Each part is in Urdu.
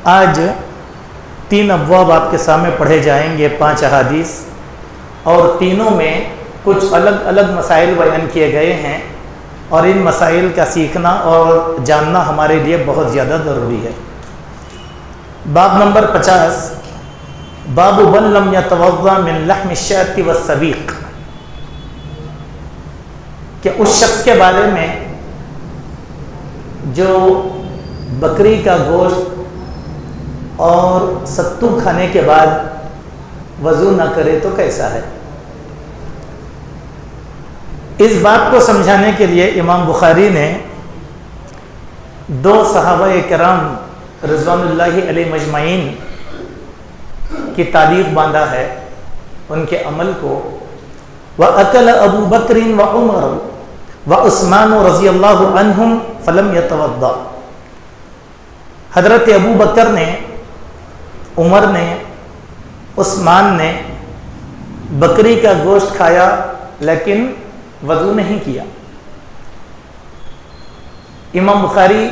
آج 3 ابواب آپ کے سامنے پڑھے جائیں گے، 5 احادیث، اور تینوں میں کچھ الگ الگ مسائل بیان کیے گئے ہیں، اور ان مسائل کا سیکھنا اور جاننا ہمارے لیے بہت زیادہ ضروری ہے۔ باب نمبر 50، باب من لم یتوضا من لحم الشاة والسبیق، کہ اس شخص کے بارے میں جو بکری کا گوشت اور ستو کھانے کے بعد وضو نہ کرے تو کیسا ہے۔ اس بات کو سمجھانے کے لیے امام بخاری نے 2 صحابہ کرام رضوان اللہ علیہ مجمعین کی تعلیق باندھا ہے، ان کے عمل کو۔ وَأَكَلَ أَبُو بَكْرٍ وَعُمَرُ وَعُثْمَانُ رضی اللہ عنہم فَلَمْ يَتَوَضَّأْ، حضرت ابو بکر نے، عمر نے، عثمان نے بکری کا گوشت کھایا لیکن وضو نہیں کیا۔ امام بخاری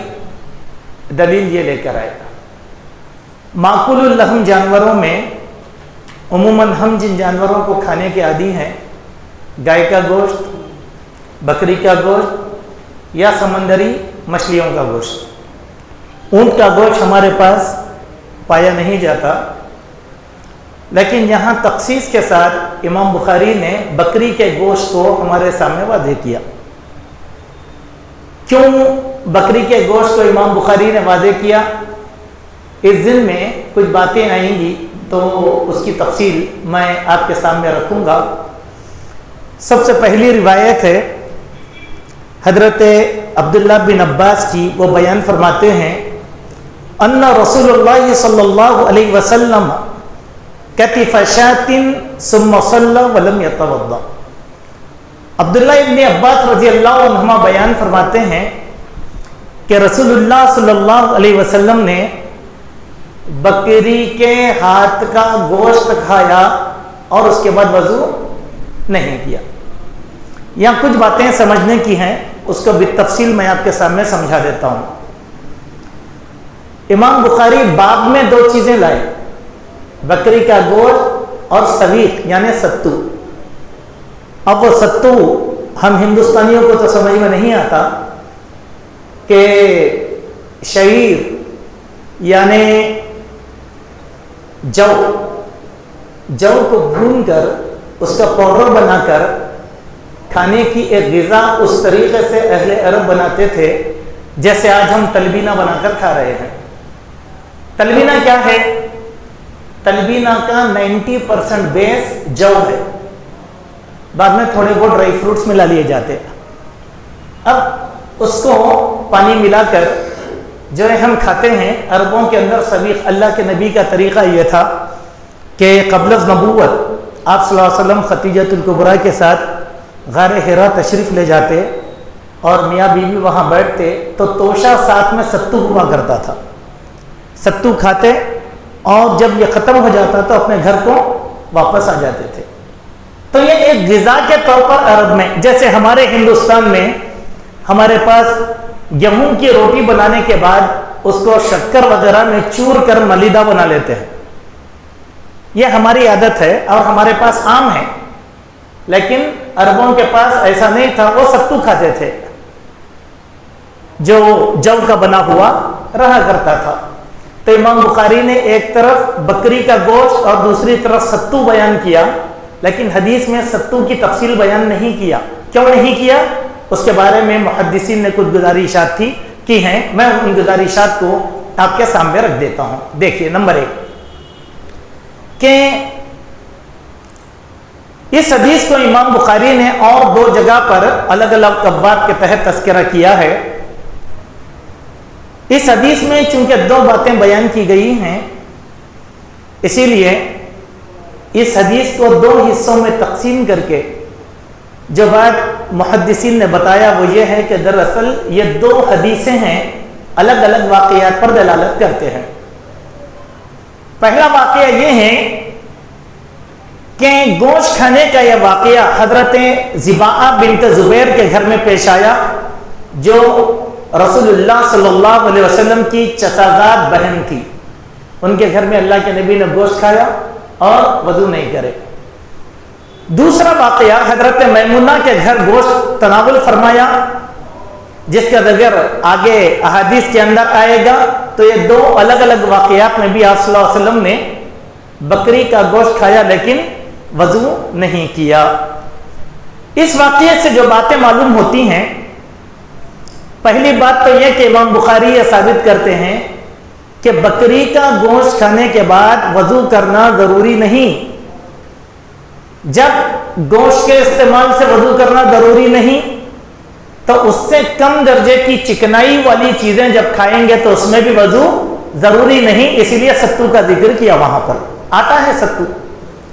دلیل یہ لے کر آئے گا، معقول اللحم جانوروں میں عموماً ہم جن جانوروں کو کھانے کے عادی ہیں، گائے کا گوشت، بکری کا گوشت یا سمندری مچھلیوں کا گوشت، اونٹ کا گوشت ہمارے پاس پایا نہیں جاتا، لیکن یہاں تخصیص کے ساتھ امام بخاری نے بکری کے گوشت کو ہمارے سامنے واضح کیا۔ کیوں بکری کے گوشت کو امام بخاری نے واضح کیا؟ اس دن میں کچھ باتیں آئیں گی تو اس کی تفصیل میں آپ کے سامنے رکھوں گا۔ سب سے پہلی روایت ہے حضرت عبداللہ بن عباس کی، وہ بیان فرماتے ہیں ان رسول اللہ صلی اللہ علیہ وسلم کتف شاة ثم صلی ولم یتوضا۔ عبداللہ ابن عباس رضی اللہ عنہما بیان فرماتے ہیں کہ رسول اللہ صلی اللہ علیہ وسلم نے بکری کے ہاتھ کا گوشت کھایا اور اس کے بعد وضو نہیں کیا۔ یہاں کچھ باتیں سمجھنے کی ہیں، اس کو بالتفصیل میں آپ کے سامنے سمجھا دیتا ہوں۔ امام بخاری باب میں 2 چیزیں لائے، بکری کا گوشت اور سویق یعنی ستو۔ اب وہ ستو ہم ہندوستانیوں کو تو سمجھ میں نہیں آتا کہ شعیر یعنی جو کو بھون کر اس کا پاؤڈر بنا کر کھانے کی ایک غذا اس طریقے سے اہل عرب بناتے تھے جیسے آج ہم تلبینہ بنا کر کھا رہے ہیں۔ تلبینہ کیا ہے؟ تلبینہ کا 90% بیس جو ہے، بعد میں تھوڑے بہت ڈرائی فروٹس ملا لیے جاتے ہیں۔ اب اس کو پانی ملا کر جو ہے ہم کھاتے ہیں۔ عربوں کے اندر سبیق، اللہ کے نبی کا طریقہ یہ تھا کہ قبل از نبوت آپ صلی اللہ علیہ وسلم خدیجۃ الکبریٰ کے ساتھ غار حرا تشریف لے جاتے اور میاں بیوی وہاں بیٹھتے تو توشہ ساتھ میں ستو ہوا کرتا تھا، ستو کھاتے اور جب یہ ختم ہو جاتا تو اپنے گھر کو واپس آ جاتے تھے۔ تو یہ ایک غذا کے طور پر عرب میں، جیسے ہمارے ہندوستان میں ہمارے پاس گیہوں کی روٹی بنانے کے بعد اس کو شکر وغیرہ میں چور کر ملیدہ بنا لیتے ہیں، یہ ہماری عادت ہے اور ہمارے پاس عام ہے، لیکن عربوں کے پاس ایسا نہیں تھا، وہ ستو کھاتے تھے جو کا بنا ہوا رہا کرتا تھا۔ تو امام بخاری نے ایک طرف بکری کا گوشت اور دوسری طرف ستو بیان کیا، لیکن حدیث میں ستو کی تفصیل بیان نہیں کیا۔ کیوں نہیں کیا؟ اس کے بارے میں محدثین نے کچھ گزارشات کی ہیں، میں ان گزارشات کو آپ کے سامنے رکھ دیتا ہوں۔ دیکھیے، نمبر 1 کہ اس حدیث کو امام بخاری نے اور 2 جگہ پر الگ الگ ابواب کے تحت تذکرہ کیا ہے۔ اس حدیث میں چونکہ 2 باتیں بیان کی گئی ہیں، اسی لیے اس حدیث کو 2 حصوں میں تقسیم کر کے جو بات محدثین نے بتایا وہ یہ ہے کہ دراصل یہ 2 حدیثیں ہیں، الگ الگ واقعات پر دلالت کرتے ہیں۔ پہلا واقعہ یہ ہے کہ گوشت کھانے کا یہ واقعہ حضرت زباء بنت زبیر کے گھر میں پیش آیا، جو رسول اللہ صلی اللہ علیہ وسلم کی چچازاد بہن تھی۔ ان کے گھر میں اللہ کے نبی نے گوشت کھایا اور وضو نہیں کرے۔ دوسرا واقعہ، حضرت میمونہ کے گھر گوشت تناول فرمایا، جس کا ذکر آگے احادیث کے اندر آئے گا۔ تو یہ دو الگ الگ واقعات میں بھی آپ صلی اللہ علیہ وسلم نے بکری کا گوشت کھایا لیکن وضو نہیں کیا۔ اس واقعے سے جو باتیں معلوم ہوتی ہیں، پہلی بات تو یہ کہ امام بخاری یہ ثابت کرتے ہیں کہ بکری کا گوشت کھانے کے بعد وضو کرنا ضروری نہیں۔ جب گوشت کے استعمال سے وضو کرنا ضروری نہیں تو اس سے کم درجے کی چکنائی والی چیزیں جب کھائیں گے تو اس میں بھی وضو ضروری نہیں، اسی لیے ستو کا ذکر کیا۔ وہاں پر آتا ہے ستو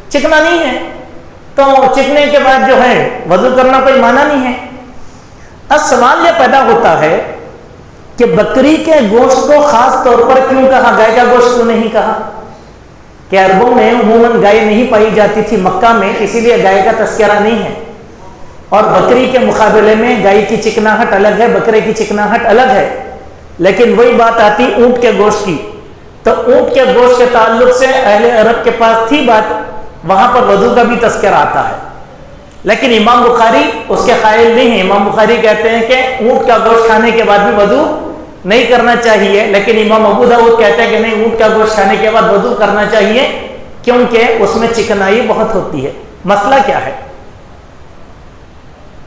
چکنا نہیں ہے، تو چکنے کے بعد جو ہے وضو کرنا کوئی معنی نہیں ہے۔ اب سوال یہ پیدا ہوتا ہے کہ بکری کے گوشت کو خاص طور پر کیوں کہا، گائے کا گوشت کیوں نہیں کہا؟ کہ عربوں میں عموماً گائے نہیں پائی جاتی تھی مکہ میں، اسی لیے گائے کا تذکرہ نہیں ہے، اور بکری کے مقابلے میں گائے کی چکناہٹ الگ ہے، بکرے کی چکناہٹ الگ ہے۔ لیکن وہی بات آتی اونٹ کے گوشت کی، تو اونٹ کے گوشت کے تعلق سے اہل عرب کے پاس تھی بات، وہاں پر وضو کا بھی تذکرہ آتا ہے، لیکن امام بخاری اس کے قائل نہیں ہیں۔ امام بخاری کہتے ہیں کہ اونٹ کا گوشت کھانے کے بعد بھی وضو نہیں کرنا چاہیے، لیکن امام ابو داؤد کہتے ہیں کہ نہیں، اونٹ کا گوشت کھانے کے بعد وضو کرنا چاہیے کیونکہ اس میں چکنائی بہت ہوتی ہے۔ مسئلہ کیا ہے؟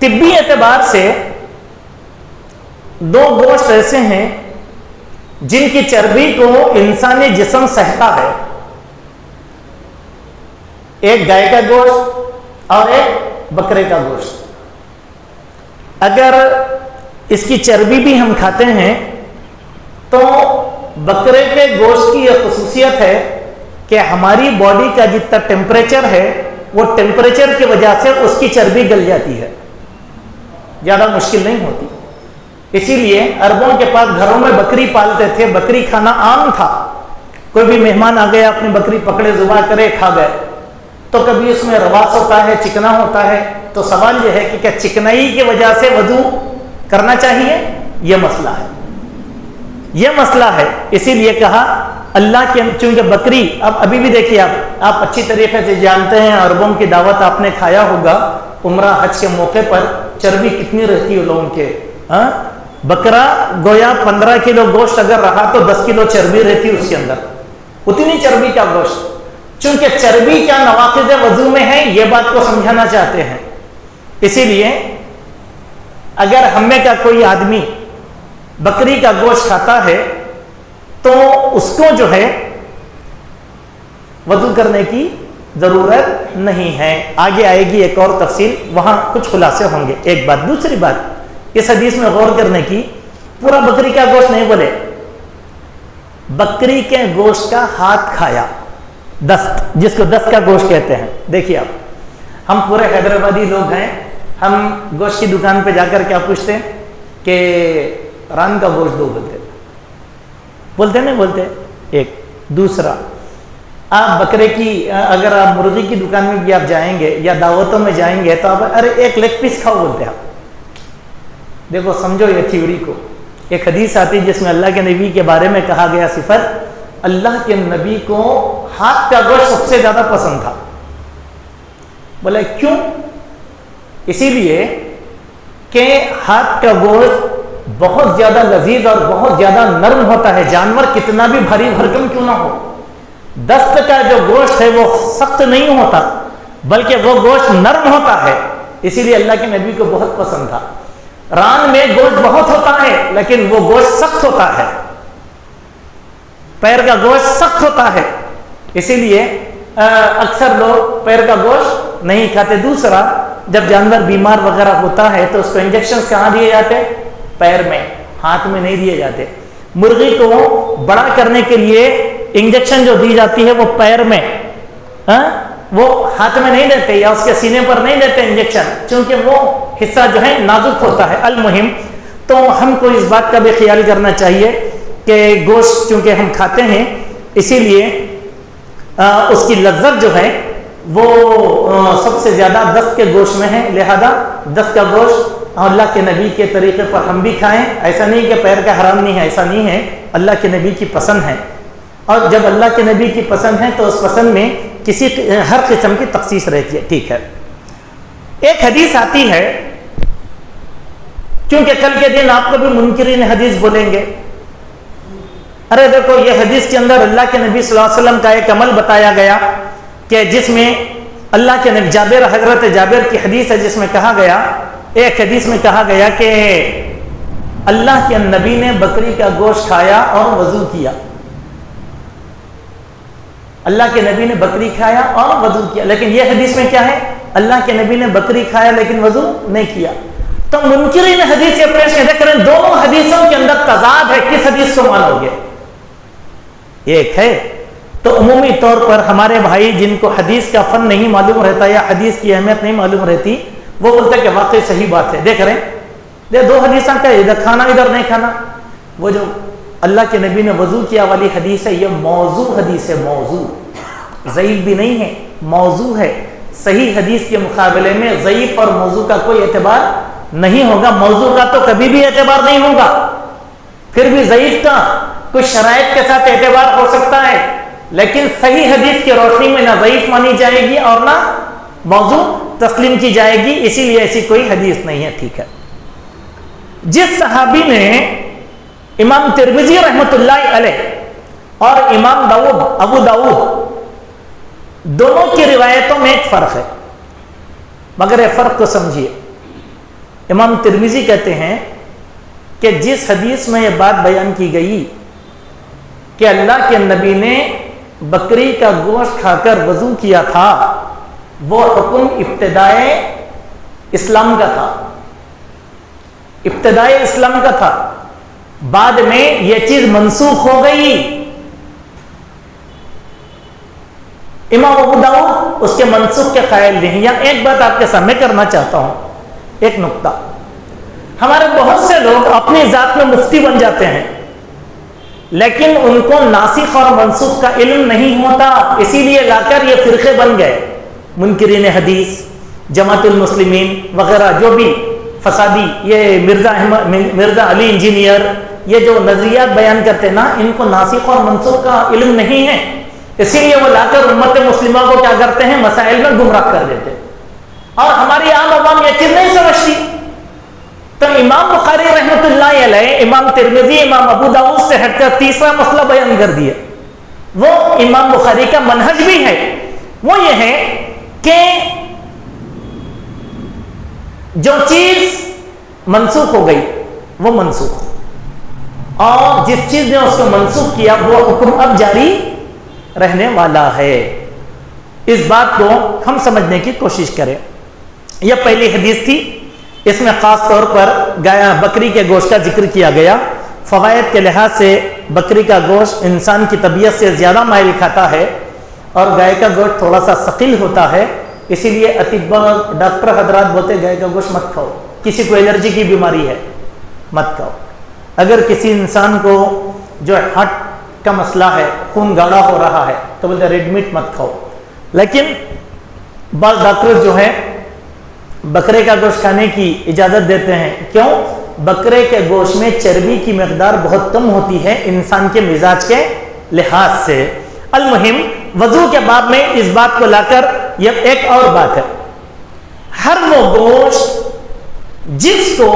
طبی اعتبار سے دو گوشت ایسے ہیں جن کی چربی کو انسانی جسم سہتا ہے، ایک گائے کا گوشت اور ایک بکرے کا گوشت۔ اگر اس کی چربی بھی ہم کھاتے ہیں تو بکرے کے گوشت کی یہ خصوصیت ہے کہ ہماری باڈی کا جتنا ٹیمپریچر ہے وہ ٹیمپریچر کی وجہ سے اس کی چربی گل جاتی ہے، زیادہ مشکل نہیں ہوتی۔ اسی لیے عربوں کے پاس گھروں میں بکری پالتے تھے، بکری کھانا عام تھا۔ کوئی بھی مہمان آ گیا، اپنی بکری پکڑے، ذبح کرے، کھا گئے، تو کبھی اس میں رواس ہوتا ہے، چکنا ہوتا ہے۔ تو سوال یہ ہے کہ کیا چکنائی کی وجہ سے وضو کرنا چاہیے؟ یہ مسئلہ ہے، یہ مسئلہ ہے۔ اسی لیے کہا اللہ کے، چونکہ بکری، اب ابھی بھی دیکھیے، آپ اچھی طریقے سے جانتے ہیں، عربوں کی دعوت آپ نے کھایا ہوگا عمرہ حج کے موقع پر، چربی کتنی رہتی ہے لوگوں کے، بکرا گویا 15 کلو گوشت اگر رہا تو 10 کلو چربی رہتی اس کے اندر، اتنی چربی کا گوشت۔ چونکہ چربی کیا نواقض وضو میں ہے، یہ بات کو سمجھانا چاہتے ہیں۔ اسی لیے اگر ہم میں کا کوئی آدمی بکری کا گوشت کھاتا ہے تو اس کو جو ہے وضو کرنے کی ضرورت نہیں ہے۔ آگے آئے گی ایک اور تفصیل، وہاں کچھ خلاصے ہوں گے۔ ایک بات، دوسری بات اس حدیث میں غور کرنے کی، پورا بکری کا گوشت نہیں بولے، بکری کے گوشت کا ہاتھ کھایا، دست، جس کو دست کا گوشت کہتے ہیں۔ دیکھیے آپ، ہم پورے حیدرآبادی لوگ ہیں، ہم گوشت کی دکان پہ جا کر کیا پوچھتے ہیں کہ ران کا گوشت دو، بولتے نہیں بولتے؟ ایک دوسرا، آپ بکرے کی، اگر آپ مرغی کی دکان میں بھی آپ جائیں گے یا دعوتوں میں جائیں گے تو آپ ارے ایک لیگ پیس کھاؤ بولتے ہیں۔ آپ دیکھو، سمجھو یہ تھیوری کو۔ ایک حدیث آتی جس میں اللہ کے نبی کے بارے میں کہا گیا صفت، اللہ کے نبی کو ہاتھ کا گوشت سب سے زیادہ پسند تھا۔ بولے کیوں؟ اسی لیے کہ ہاتھ کا گوشت بہت زیادہ لذیذ اور بہت زیادہ نرم ہوتا ہے، جانور کتنا بھی بھاری بھرکم کیوں نہ ہو۔ دست کا جو گوشت ہے وہ سخت نہیں ہوتا بلکہ وہ گوشت نرم ہوتا ہے، اسی لیے اللہ کے نبی کو بہت پسند تھا۔ ران میں گوشت بہت ہوتا ہے لیکن وہ گوشت سخت ہوتا ہے، پیر کا گوشت سخت ہوتا ہے، اسی لیے اکثر لوگ پیر کا گوشت نہیں کھاتے۔ دوسرا، جب جانور بیمار وغیرہ ہوتا ہے تو اس کو انجیکشن کہاں دیے جاتے؟ پیر میں، ہاتھ میں نہیں دیے جاتے۔ مرغی کو بڑا کرنے کے لیے انجیکشن جو دی جاتی ہے وہ پیر میں، وہ ہاتھ میں نہیں دیتے یا اس کے سینے پر نہیں دیتے انجیکشن، چونکہ وہ حصہ جو ہے نازک ہوتا ہے۔ المہم، تو ہم کو اس بات کا بھی خیال کرنا چاہیے کہ گوشت چونکہ ہم کھاتے ہیں اسی لیے اس کی لذت جو ہے وہ سب سے زیادہ دست کے گوشت میں ہے، لہذا دست کا گوشت اللہ کے نبی کے طریقے پر ہم بھی کھائیں۔ ایسا نہیں کہ پیر کا حرام نہیں ہے، ایسا نہیں ہے، اللہ کے نبی کی پسند ہے۔ اور جب اللہ کے نبی کی پسند ہے تو اس پسند میں ہر قسم کی تخصیص رہتی ہے. ٹھیک ہے. ایک حدیث آتی ہے، کیونکہ کل کے دن آپ کو بھی منکرین حدیث بولیں گے، ارے دیکھو یہ حدیث کے اندر اللہ کے نبی صلی اللہ علیہ وسلم کا ایک عمل بتایا گیا کہ جس میں اللہ کے نبی حضرت جابر کی حدیث ہے، جس میں کہا گیا، ایک حدیث میں کہا گیا کہ اللہ کے نبی نے بکری کا گوشت کھایا اور وضو کیا. اللہ کے نبی نے بکری کھایا اور وضو کیا، لیکن یہ حدیث میں کیا ہے؟ اللہ کے نبی نے بکری کھایا لیکن وضو نہیں کیا. تو منکرین حدیث یہ پیش دیکھ رہے ہیں دونوں حدیثوں کے اندر تضاد ہے، کس حدیث کو مانو گے؟ ایک ہے تو عمومی طور پر ہمارے بھائی جن کو حدیث کا فن نہیں معلوم رہتا یا حدیث کی اہمیت نہیں معلوم رہتی، وہ بولتے ہیں کہ واقعی صحیح بات ہے. دیکھ رہے ہیں دو حدیثاں کا، ادھر کھانا ادھر نہیں کھانا. وہ جو اللہ کے نبی نے وضو کیا والی حدیث ہے، یہ موضوع حدیث ہے، موضوع، ضعیف بھی نہیں ہے، موضوع ہے. صحیح حدیث کے مقابلے میں ضعیف اور موضوع کا کوئی اعتبار نہیں ہوگا. موضوع کا تو کبھی بھی اعتبار نہیں ہوگا، پھر بھی ضعیف کا کچھ شرائط کے ساتھ اعتبار ہو سکتا ہے، لیکن صحیح حدیث کی روشنی میں نہ ضعیف مانی جائے گی اور نہ موضوع تسلیم کی جائے گی، اسی لیے ایسی کوئی حدیث نہیں ہے. ٹھیک ہے. جس صحابی نے امام ترمذی رحمۃ اللہ علیہ اور امام ابو داؤد دونوں کی روایتوں میں ایک فرق ہے، مگر یہ فرق کو سمجھیے. امام ترمذی کہتے ہیں کہ جس حدیث میں یہ بات بیان کی گئی کہ اللہ کے نبی نے بکری کا گوشت کھا کر وضو کیا تھا، وہ حکم ابتدائے اسلام کا تھا، ابتدائے اسلام کا تھا. بعد میں یہ چیز منسوخ ہو گئی. امام ابو داؤد اس کے منسوخ کے قائل نہیں. یا ایک بات آپ کے سامنے کرنا چاہتا ہوں، ایک نقطہ. ہمارے بہت سے لوگ اپنی ذات میں مفتی بن جاتے ہیں، لیکن ان کو ناسخ اور منسوخ کا علم نہیں ہوتا، اسی لیے لا کر یہ فرقے بن گئے. منکرین حدیث، جماعت المسلمین وغیرہ جو بھی فسادی، یہ مرزا علی انجینئر، یہ جو نظریات بیان کرتے نا، ان کو ناسخ اور منسوخ کا علم نہیں ہے، اسی لیے وہ لا کر امت مسلمہ کو کیا کرتے ہیں؟ مسائل میں گمراہ کر دیتے. اور ہماری عام عوام یہ چیز نہیں سمجھتی. تو امام بخاری رحمۃ اللہ علیہ، امام ترمذی، امام ابو داؤد سے ہٹ کر تیسرا مسئلہ بیان کر دیا. وہ امام بخاری کا منہج بھی ہے، وہ یہ ہے کہ جو چیز منسوخ ہو گئی وہ منسوخ، اور جس چیز نے اس کو منسوخ کیا وہ حکم اب جاری رہنے والا ہے. اس بات کو ہم سمجھنے کی کوشش کریں. یہ پہلی حدیث تھی، اس میں خاص طور پر بکری کے گوشت کا ذکر کیا گیا. فوائد کے لحاظ سے بکری کا گوشت انسان کی طبیعت سے زیادہ مائل کھاتا ہے، اور گائے کا گوشت تھوڑا سا ثقیل ہوتا ہے، اسی لیے اطباء ڈاکٹر حضرات بولتے گائے کا گوشت مت کھاؤ. کسی کو الرجی کی بیماری ہے مت کھاؤ. اگر کسی انسان کو جو ہارٹ کا مسئلہ ہے، خون گاڑھا ہو رہا ہے، تو بولتے ریڈ میٹ مت کھاؤ. لیکن بعض ڈاکٹر جو ہیں بکرے کا گوشت کھانے کی اجازت دیتے ہیں. کیوں؟ بکرے کے گوشت میں چربی کی مقدار بہت کم ہوتی ہے انسان کے مزاج کے لحاظ سے. المہم وضو کے باب میں اس بات کو لا کر یہ ایک اور بات ہے، ہر وہ گوشت جس کو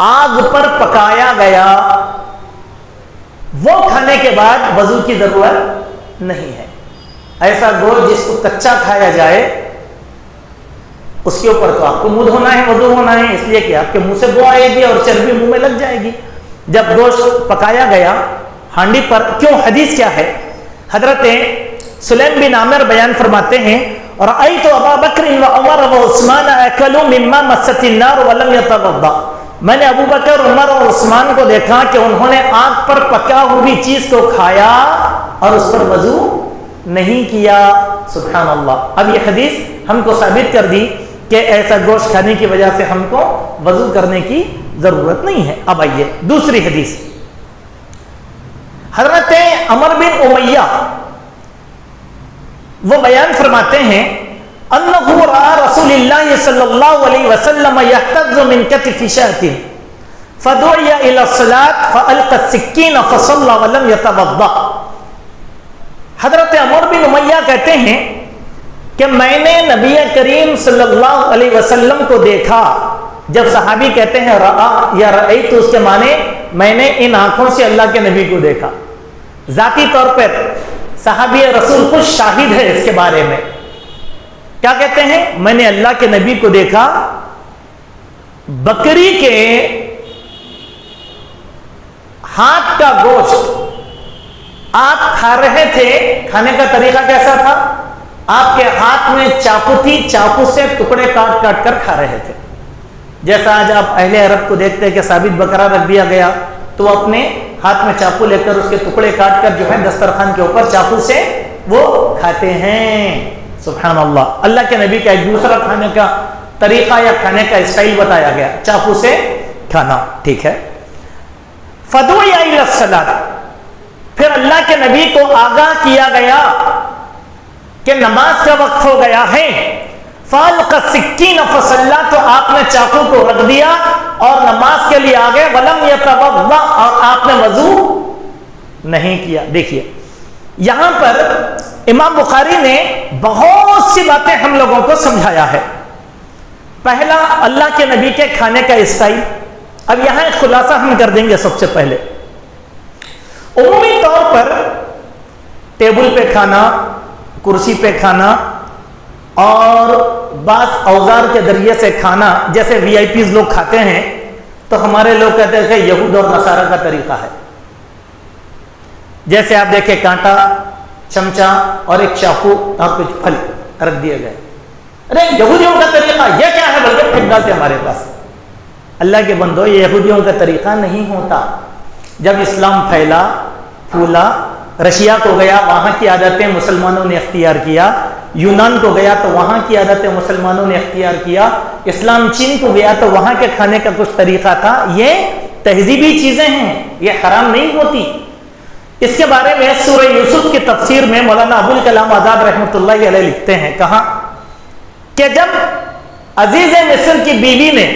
آگ پر پکایا گیا وہ کھانے کے بعد وضو کی ضرورت نہیں ہے. ایسا گوشت جس کو کچا کھایا جائے اس کے اوپر تو آپ کو منہ دھونا ہے، وضو ہونا ہے، اس لیے کہ آپ کے منہ سے بو آئے گی اور چربی منہ میں لگ جائے گی. جب گوشت پکایا گیا ہانڈی پر، کیوں؟ حدیث کیا ہے؟ حضرت سلیم بن عامر بیان فرماتے ہیں، رأیت ابا بکر و عمر و عثمان اکلوا مما مست النار ولم يتوضا. میں نے ابو بکر، عمر اور عثمان کو دیکھا کہ انہوں نے آگ پر پکا ہوئی چیز کو کھایا اور اس پر وضو نہیں کیا. سبحان اللہ. اب یہ حدیث ہم کو ثابت کر دی کہ ایسا گوشت کھانے کی وجہ سے ہم کو وضو کرنے کی ضرورت نہیں ہے. اب آئیے دوسری حدیث. حضرت عمر بن امیہ وہ بیان فرماتے ہیں، انہ رأى رسول اللہ صلی اللہ علیہ وسلم یحتز من کتف شاة فدعی الى الصلاة فألقى السکین فصلى ولم يتوضأ. حضرت عمر بن امیہ کہتے ہیں کہ میں نے نبی کریم صلی اللہ علیہ وسلم کو دیکھا. جب صحابی کہتے ہیں رآ یا رأیت، تو اس کے معنی میں نے ان آنکھوں سے اللہ کے نبی کو دیکھا. ذاتی طور پر صحابی رسول خود شاہد ہے اس کے بارے میں. کیا کہتے ہیں؟ میں نے اللہ کے نبی کو دیکھا بکری کے ہاتھ کا گوشت آپ کھا رہے تھے. کھانے کا طریقہ کیسا تھا؟ آپ کے ہاتھ میں چاقو تھی، چاقو سے ٹکڑے کاٹ کاٹ کر کھا رہے تھے. جیسا آج آپ اہل عرب کو دیکھتے ہیں کہ ثابت بکرا رکھ دیا گیا تو اپنے ہاتھ میں چاقو لے کر اس کے ٹکڑے کاٹ کر جو ہے دسترخوان کے اوپر چاقو سے وہ کھاتے ہیں. سبحان اللہ. اللہ کے نبی کا ایک دوسرا کھانے کا طریقہ یا کھانے کا اسٹائل بتایا گیا، چاقو سے کھانا. ٹھیک ہے. فدعی الی الصلاۃ، پھر اللہ کے نبی کو آگاہ کیا گیا کہ نماز کا وقت ہو گیا ہے. فالق السکین فصلی، تو آپ نے چاقو کو رکھ دیا اور نماز کے لیے آگے. ولم یتوضا، اور آپ نے وضو نہیں کیا. دیکھیے یہاں پر امام بخاری نے بہت سی باتیں ہم لوگوں کو سمجھایا ہے. پہلا اللہ کے نبی کے کھانے کا اسٹائل. اب یہاں ایک خلاصہ ہم کر دیں گے. سب سے پہلے عمومی طور پر ٹیبل پہ کھانا، کرسی پہ کھانا اور بعض اوزار کے ذریعے سے کھانا، جیسے وی آئی پیز لوگ کھاتے ہیں تو ہمارے لوگ کہتے ہیں کہ یہود اور نصارہ کا طریقہ ہے. جیسے آپ دیکھیں کانٹا، چمچا اور ایک چاقو اور کچھ پھل رکھ دیے گئے. ارے یہودیوں کا طریقہ یہ کیا ہے؟ بلکہ پھینک ڈالتے ہمارے پاس. اللہ کے بندو، یہ یہودیوں کا طریقہ نہیں ہوتا. جب اسلام پھیلا پھولا، رشیا کو گیا وہاں کی عادتیں مسلمانوں نے اختیار کیا، یونان کو گیا تو وہاں کی عادتیں مسلمانوں نے اختیار کیا، اسلام چین کو گیا تو وہاں کے کھانے کا کچھ طریقہ تھا. یہ تہذیبی چیزیں ہیں، یہ حرام نہیں ہوتی. اس کے بارے میں سورہ یوسف کی تفسیر میں مولانا ابوالکلام آزاد رحمۃ اللہ علیہ لکھتے ہیں، کہا کہ جب عزیز مصر کی بیوی نے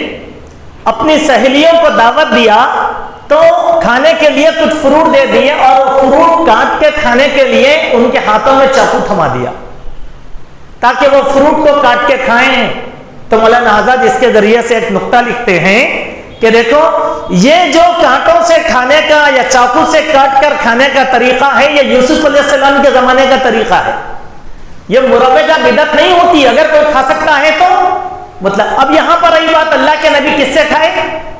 اپنی سہیلیوں کو دعوت دیا تو کھانے کے لیے کچھ فروٹ دے دیے اور فروٹ کاٹ کے کھانے کے لیے ان کے ہاتھوں میں چاقو تھما دیا تاکہ وہ فروٹ کو کاٹ کے کھائیں. تو مولانا آزاد اس کے ذریعے سے ایک نقطہ لکھتے ہیں کہ دیکھو یہ جو کانٹوں سے کھانے کا یا چاقو سے کاٹ کر کھانے کا طریقہ ہے، یہ یوسف علیہ السلام کے زمانے کا طریقہ ہے. یہ مروجہ بدعت نہیں ہوتی. اگر کوئی کھا سکتا ہے تو مطلب اب یہاں پر رہی بات اللہ کے نبی کس سے کھائے؟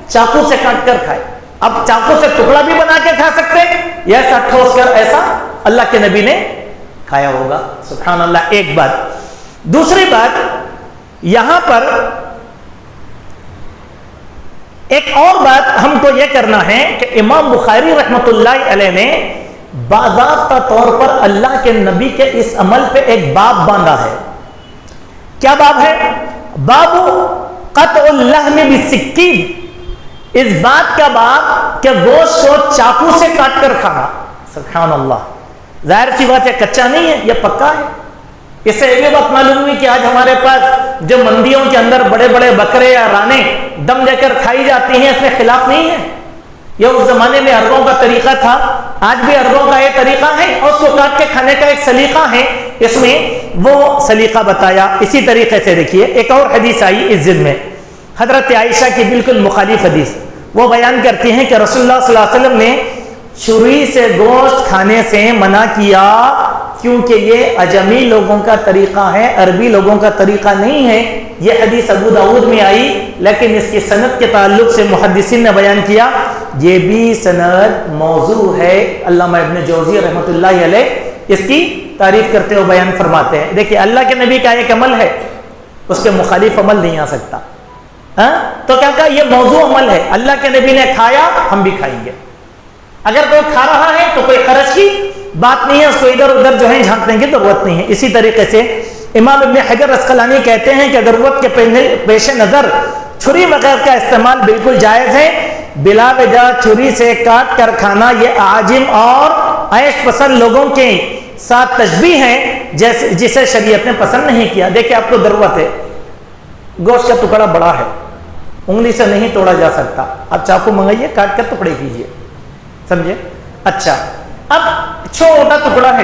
چاقو سے کاٹ کر کھائے. اب چاقو سے ٹکڑا بھی بنا کے کھا سکتے، یہ ایسا ٹھوس کر ایسا اللہ کے نبی نے کھایا ہوگا. سبحان اللہ. ایک بات. دوسری بات، یہاں پر ایک اور بات ہم کو یہ کرنا ہے کہ امام بخاری رحمۃ اللہ علیہ نے باضابطہ طور پر اللہ کے نبی کے اس عمل پہ ایک باب باندھا ہے. کیا باب ہے؟ باب قطع اللحم بالسکین. اس بات کا باب کہ گوشت کو چاقو سے کاٹ کر کھانا. سبحان اللہ. ظاہر سی بات ہے کچا نہیں ہے، یہ پکا ہے. اس سے یہ بات معلوم ہوئی کہ آج ہمارے پاس جو مندیوں کے اندر بڑے بڑے بکرے یا رانے دم دے کر کھائی جاتی ہیں، اس میں خلاف نہیں ہے. یہ اس زمانے میں عربوں کا طریقہ تھا، آج بھی عربوں کا یہ طریقہ ہے اور اس کو کاٹ کے کھانے کا ایک سلیقہ ہے. اس میں وہ سلیقہ بتایا. اسی طریقے سے دیکھیے ایک اور حدیث آئی اس ضمن میں، حضرت عائشہ کی بالکل مخالف حدیث. وہ بیان کرتی ہیں کہ رسول اللہ صلی اللہ علیہ وسلم نے چھری سے گوشت کھانے سے منع کیا کیونکہ یہ اجمی لوگوں کا طریقہ ہے، عربی لوگوں کا طریقہ نہیں ہے. یہ حدیث ابو داؤد میں آئی لیکن اس کی سند کے تعلق سے محدثین نے بیان کیا یہ بھی سند موضوع ہے. علامہ ابن جوزی رحمۃ اللہ علیہ اس کی تعریف کرتے ہوئے بیان فرماتے ہیں. دیکھیے اللہ کے نبی کا ایک عمل ہے، اس کے مخالف عمل نہیں آ سکتا. تو کیا کہا؟ یہ موضوع عمل ہے. اللہ کے نبی نے کھایا، ہم بھی کھائیں گے. اگر کوئی کھا رہا ہے تو کوئی حرج کی بات نہیں ہے، اس کو ادھر ادھر جو ہے جھانکنے کی ضرورت نہیں ہے. اسی طریقے سے امام ابن حجر عسقلانی کہتے ہیں کہ ضرورت کے پیش نظر چھری وغیرہ کا استعمال بالکل جائز ہے. بلا وجہ چھری سے کاٹ کر کھانا یہ عاجم اور عیش پسند لوگوں کے ساتھ تشبیہ ہے جسے شریعت نے پسند نہیں کیا. دیکھیں آپ کو ضرورت ہے، گوشت کا ٹکڑا بڑا ہے، انگلی سے نہیں توڑا جا سکتا، آپ چاقو منگائیے، کاٹ کر ٹکڑے کیجیے. سمجھے؟ اچھا اب چھوٹا ٹکڑا ہے،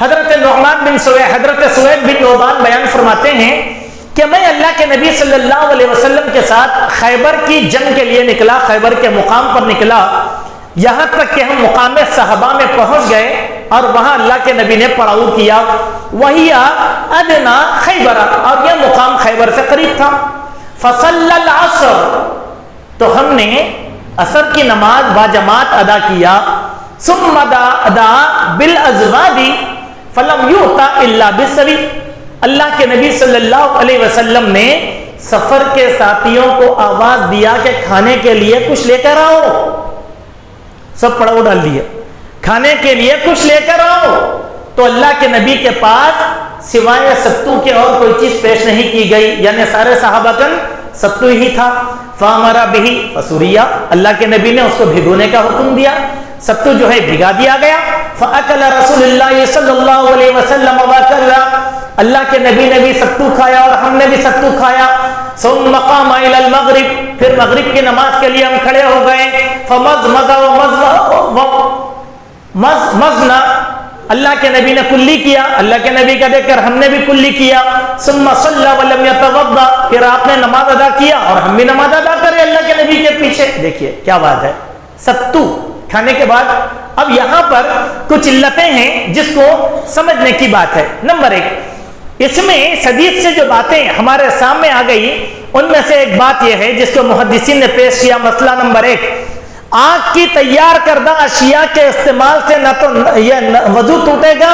حضرت نعمان بن سوید، حضرت سوید بن نعمان بیان فرماتے ہیں کہ میں اللہ کے نبی صلی اللہ علیہ وسلم کے ساتھ خیبر کی جنگ کے لیے نکلا، خیبر کے مقام پر نکلا، یہاں تک کہ ہم مقام صحابہ میں پہنچ گئے اور وہاں اللہ کے نبی نے پڑاؤ کیا، وہی ادنا خیبر، اور یہ مقام خیبر سے قریب تھا۔ فصلی العصر، تو ہم نے عصر کی نماز باجماعت ادا کیا، ثم ادا بالازواد فلم یؤت الا بالسوی، اللہ کے نبی صلی اللہ علیہ وسلم نے سفر کے ساتھیوں کو آواز دیا کہ کھانے کے لیے کچھ لے کر آؤ، سب پڑاؤ ڈال دیے، کھانے کے لیے کچھ لے کر آؤ، تو اللہ کے نبی کے پاس سوائے ستو کے اور کوئی چیز پیش نہیں کی گئی، یعنی سارے صحابہ کن ستو ہی تھا۔ فامر بہ فسریا، اللہ کے نبی نے اس کو بھگونے کا حکم دیا، ستو جو ہے بھگا دیا گیا۔ فاکل رسول اللہ صلی اللہ علیہ وسلم واکل، اللہ کے نبی نے بھی ستو کھایا اور ہم نے بھی ستو کھایا۔ ثم قام الى المغرب، پھر مغرب کی نماز کے لیے ہم کھڑے ہو گئے۔ فمزمز ومزمزنا، اللہ کے نبی نے کلی کیا، اللہ کے نبی کا دیکھ کر ہم نے بھی کلی کیا۔ ثم صلی ولم یتوضا، پھر آپ نے نماز ادا کیا اور ہم بھی نماز ادا کرے اللہ کے نبی کے پیچھے۔ دیکھیے کیا بات ہے، ستو کھانے کے بعد۔ اب یہاں پر کچھ علتیں ہیں جس کو سمجھنے کی بات ہے۔ نمبر ایک، اس میں حدیث سے جو باتیں ہمارے سامنے آ گئی ان میں سے ایک بات یہ ہے جس کو محدثین نے پیش کیا۔ مسئلہ نمبر ایک، آگ کی تیار کردہ اشیاء کے استعمال سے نہ تو یہ وضو ٹوٹے گا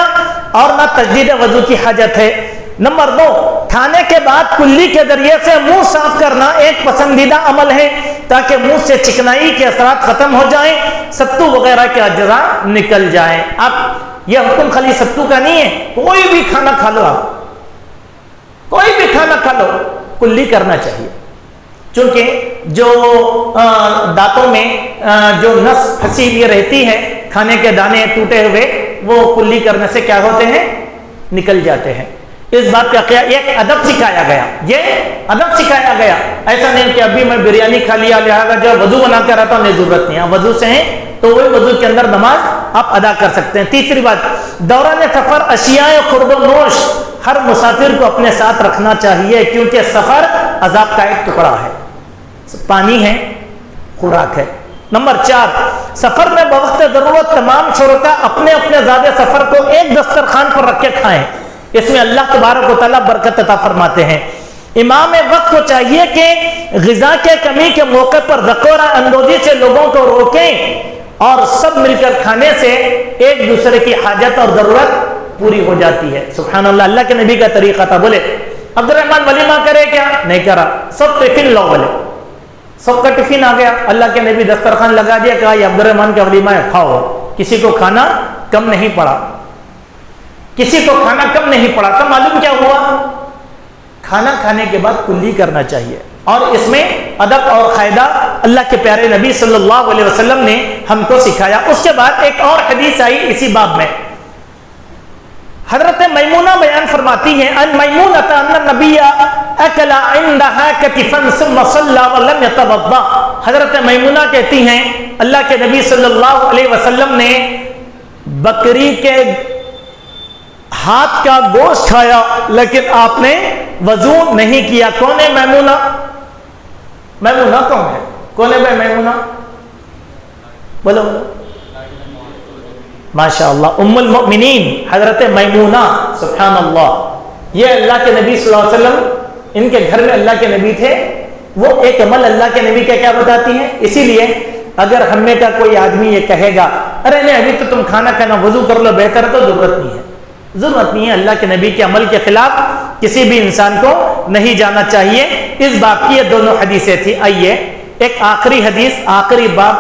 اور نہ تجدید وضو کی حاجت ہے۔ نمبر دو، کھانے کے بعد کلی کے ذریعے سے منہ صاف کرنا ایک پسندیدہ عمل ہے تاکہ منہ سے چکنائی کے اثرات ختم ہو جائیں، ستو وغیرہ کے اجزاء نکل جائیں۔ اب یہ حکم خالی ستو کا نہیں ہے، کوئی بھی کھانا کھا لو، آپ کوئی بھی کھانا کھا لو، کلی کرنا چاہیے، چونکہ جو دانتوں میں جو نس پھنسی ہوئی رہتی ہے، کھانے کے دانے ٹوٹے ہوئے، وہ کلی کرنے سے کیا ہوتے ہیں، نکل جاتے ہیں۔ اس بات کا ایک ادب سکھایا گیا، یہ ادب سکھایا گیا، ایسا نہیں کہ ابھی میں بریانی کھا لیا لہٰذا جو وضو بنا کر رہتا ہوں، نہیں ضرورت نہیں ہے، وضو سے ہیں تو وہی وضو کے اندر نماز آپ ادا کر سکتے ہیں۔ تیسری بات، دوران سفر اشیاء خورد و نوش ہر مسافر کو اپنے ساتھ رکھنا چاہیے، کیونکہ سفر عذاب کا ایک ٹکڑا ہے، پانی ہے، خوراک ہے۔ نمبر چار، سفر میں بوقت ضرورت تمام شرکا اپنے اپنے زیادہ سفر کو ایک دسترخوان پر رکھ کے کھائیں، اس میں اللہ تبارک و تعالیٰ برکت عطا فرماتے ہیں۔ امام وقت کو چاہیے کہ غذا کے کمی کے موقع پر ذکورہ اندوزی سے لوگوں کو روکیں اور سب مل کر کھانے سے ایک دوسرے کی حاجت اور ضرورت پوری ہو جاتی ہے۔ سبحان اللہ، اللہ کے نبی کا طریقہ تھا۔ بولے عبد الرحمن ولیمہ کرے کیا؟ نہیں کرا، سب ٹفن لو، بولے سب کا ٹفن آ گیا، اللہ کے نبی دسترخوان لگا دیا، کہا یہ عبد الرحمن کا ولیمہ ہے، کھاؤ۔ کسی کو کھانا کم نہیں پڑا، کسی کو کھانا کم نہیں پڑا۔ تو معلوم کیا ہوا، کھانا کھانے کے بعد کلی کرنا چاہیے، اور اس میں ادب اور قاعدہ اللہ کے پیارے نبی صلی اللہ علیہ وسلم نے ہم کو سکھایا۔ اس کے بعد ایک اور حدیث آئی اسی باب میں، حضرت میمونہ بیان فرماتی ہیں، ان میمونہ ان النبی اکل عندها کتفا ثم صلى ولم يتوضا، حضرت میمونہ کہتی ہیں اللہ کے نبی صلی اللہ علیہ وسلم نے بکری کے ہاتھ کا گوشت کھایا لیکن آپ نے وضو نہیں کیا۔ کون ہے میمونہ؟ میمونہ کون ہے؟ کون ہے بھائی میمونہ؟ بولو بولو، ماشاء اللہ، ام المؤمنین حضرت میمونہ، سبحان اللہ۔ یہ اللہ کے نبی صلی اللہ علیہ وسلم، ان کے گھر میں اللہ کے نبی تھے، وہ ایک عمل اللہ کے نبی کا کیا بتاتی ہیں۔ اسی لیے اگر ہم میں کا کوئی آدمی یہ کہے گا ارے نہیں ابھی تو تم کھانا کھانا وضو کر لو بہتر ہے، تو ضرورت نہیں ہے، ضرورت نہیں ہے۔ اللہ کے نبی کے عمل کے خلاف کسی بھی انسان کو نہیں جانا چاہیے۔ اس باب کی یہ دونوں حدیثیں تھی۔ آئیے ایک آخری حدیث، آخری باب،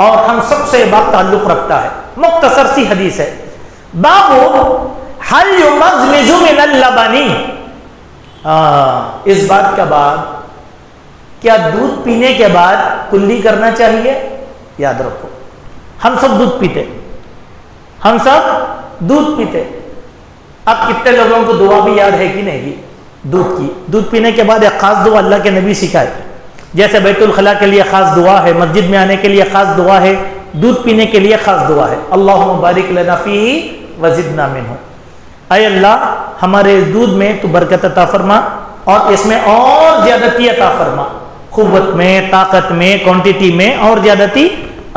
اور ہم سب سے باب تعلق رکھتا ہے، مختصر سی حدیث ہے۔ باب حل یمزمز من اللبن، اس بات کا بعد کیا دودھ پینے کے بعد کلی کرنا چاہیے؟ یاد رکھو، ہم سب دودھ پیتے، ہم سب دودھ پیتے۔ اب کتنے لوگوں کو دعا بھی یاد ہے کہ نہیں دودھ کی؟ دودھ پینے کے بعد ایک خاص دعا اللہ کے نبی سکھائے، جیسے بیت الخلاء کے لیے خاص دعا ہے، مسجد میں آنے کے لیے خاص دعا ہے، دودھ پینے کے لیے خاص دعا ہے، اللہم بارک لنا فیہ وزدنا منہ۔ اے اللہ ہمارے اس دودھ میں تو برکت عطا فرما اور اس میں اور زیادتی عطا فرما، قوت میں، طاقت میں، کوانٹٹی میں اور زیادتی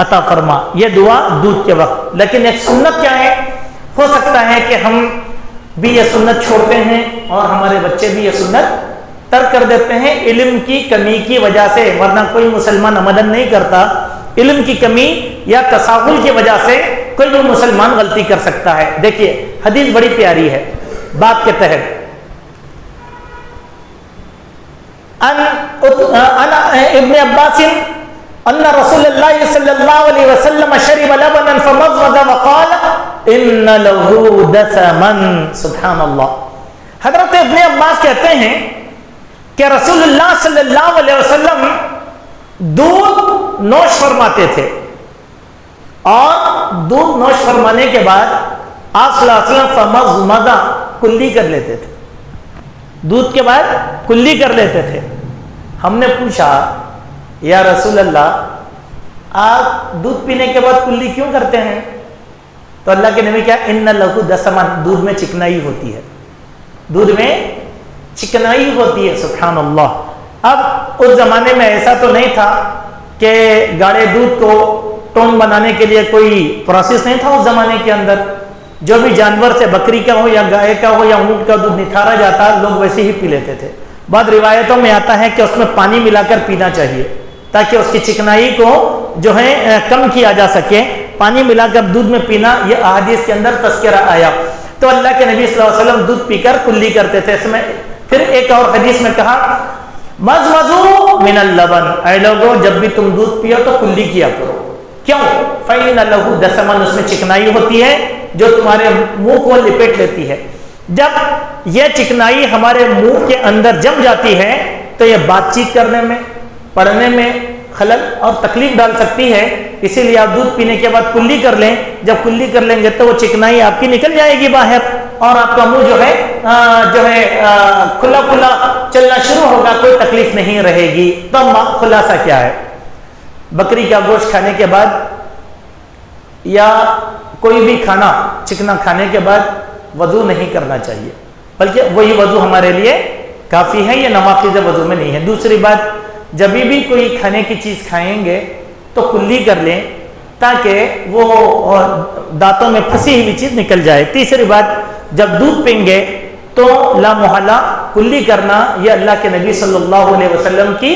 عطا فرما۔ یہ دعا دودھ کے وقت۔ لیکن ایک سنت کیا ہے؟ ہو سکتا ہے کہ ہم بھی یہ سنت چھوڑتے ہیں اور ہمارے بچے بھی یہ سنت ترک کر دیتے ہیں علم کی کمی کی وجہ سے، ورنہ کوئی مسلمان عملاً نہیں کرتا۔ علم کی کمی یا تساہل کی وجہ سے کوئی بھی مسلمان غلطی کر سکتا ہے۔ دیکھیے حدیث بڑی پیاری ہے بات کے تحت۔ ابن عباس ان رسول اللہ صلی اللہ علیہ وسلم شرب لبنا فمضمض وقال ان له دسما۔ سبحان اللہ۔ حضرت ابن عباس کہتے ہیں کہ رسول اللہ صلی اللہ علیہ وسلم دودھ نوش فرماتے تھے، اور دودھ نوش فرمانے کے بعد آپ صلی اللہ علیہ وسلم فمضمض کلی کر لیتے تھے، دودھ کے بعد کلی کر لیتے تھے۔ ہم نے پوچھا یا رسول اللہ آپ دودھ پینے کے بعد کلی کیوں کرتے ہیں؟ تو اللہ کے نبی کیا ان لہو دسما، دودھ میں چکنائی ہوتی ہے، دودھ میں چکنائی ہوتی ہے۔ سبحان اللہ۔ اب اس زمانے میں ایسا تو نہیں تھا کہ گاڑے دودھ کو ٹون بنانے کے لیے کوئی پروسیس نہیں تھا اس زمانے کے اندر۔ جو بھی جانور سے، بکری کا ہو یا گائے کا ہو یا اونٹ کا دودھ نکھارا جاتا لوگ ویسے ہی پی لیتے تھے۔ بعض روایتوں میں آتا ہے کہ اس میں پانی ملا کر پینا چاہیے تاکہ اس کی چکنائی کو جو ہے کم کیا جا سکے، پانی ملا کر دودھ میں پینا، یہ احادیث کے اندر تذکرہ آیا۔ تو اللہ کے نبی صلی اللہ علیہ وسلم دودھ پی کر کلی کرتے تھے۔ اس میں پھر ایک اور حدیث میں کہا مضمضوا من اللبن، اے لوگوں جب بھی تم دودھ پیو تو کلی کیا کرو۔ کیوں؟ فإن له دسما، اس میں چکنائی ہوتی ہے جو تمہارے منہ کو لپیٹ لیتی ہے۔ جب یہ چکنائی ہمارے منہ کے اندر جم جاتی ہے تو یہ بات چیت کرنے میں، پڑھنے میں خلل اور تکلیف ڈال سکتی ہے۔ اسی لیے آپ دودھ پینے کے بعد کلی کر لیں۔ جب کلی کر لیں گے تو وہ چکنائی آپ کی نکل جائے گی باہر، اور آپ کا منہ جو ہے کھلا کھلا چلنا شروع ہوگا، کوئی تکلیف نہیں رہے گی۔ تو خلاصہ کیا ہے؟ بکری کا گوشت کھانے کے بعد یا کوئی بھی کھانا چکنا کھانے کے بعد وضو نہیں کرنا چاہیے، بلکہ وہی وضو ہمارے لیے کافی ہے، یہ نواقض وضو میں نہیں ہے۔ دوسری بات، جب بھی کوئی کھانے کی چیز کھائیں گے تو کلی کر لیں تاکہ وہ دانتوں میں پھنسی ہوئی چیز نکل جائے۔ تیسری بات، جب دودھ پئیں گے تو لا محالہ کلی کرنا، یہ اللہ کے نبی صلی اللہ علیہ وسلم کی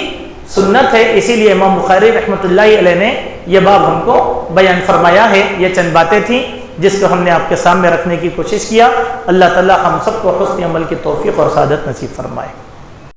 سنت ہے۔ اسی لیے امام بخاری رحمۃ اللہ علیہ نے یہ باب ہم کو بیان فرمایا ہے۔ یہ چند باتیں تھیں جس کو ہم نے آپ کے سامنے رکھنے کی کوشش کیا۔ اللہ تعالی ہم سب کو حسن عمل کی توفیق اور سعادت نصیب فرمائے۔